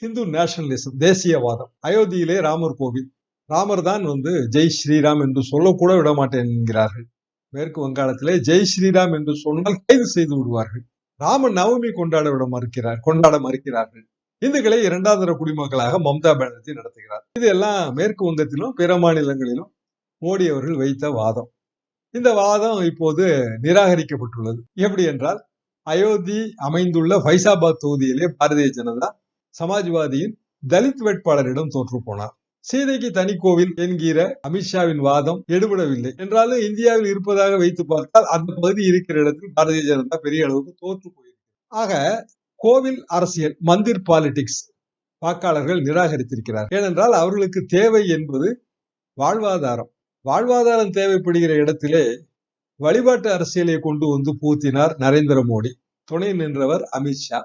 Hindu nationalism, தேசியவாதம். அயோத்தியிலே ராமர் கோவில், ராமர் தான் ஜெய் ஸ்ரீராம் என்று சொல்லக்கூட விட மாட்டேன் என்கிறார்கள். மேற்கு வங்காளத்திலே ஜெய் ஸ்ரீராம் என்று சொன்னால் கைது செய்து விடுவார்கள். ராம நவமி கொண்டாட மறுக்கிறார்கள். இந்துக்களை இரண்டாம் தர குடிமக்களாக மம்தா பானர்ஜி நடத்துகிறார். இது எல்லாம் மேற்கு வங்கத்திலும் பிற மாநிலங்களிலும் மோடி அவர்கள் வைத்த வாதம். இந்த வாதம் இப்போது நிராகரிக்கப்பட்டுள்ளது. எப்படி என்றால், அயோத்தி அமைந்துள்ள ஃபைசாபாத் தொகுதியிலே பாரதிய ஜனதா சமாஜ்வாதியின் தலித் வேட்பாளரிடம் தோற்று போனார். சீதைக்கு தனி கோவில் என்கிற அமித்ஷாவின் வாதம் எடுபடவில்லை என்றாலும், இந்தியாவில் இருப்பதாக வைத்து பார்த்தால் அந்த பகுதி இருக்கிற இடத்தில் பாரதிய ஜனதா பெரிய அளவுக்கு தோற்று போயிருக்கிறது. ஆக கோவில் அரசியல், மந்திர் பாலிடிக்ஸ் வாக்காளர்கள் நிராகரித்திருக்கிறார். ஏனென்றால் அவர்களுக்கு தேவை என்பது வாழ்வாதாரம். வாழ்வாதாரம் தேவைப்படுகிற இடத்திலே வழிபாட்டு அரசியலை கொண்டு வந்து பூத்தினார் நரேந்திர மோடி. துணை நின்றவர் அமித்ஷா.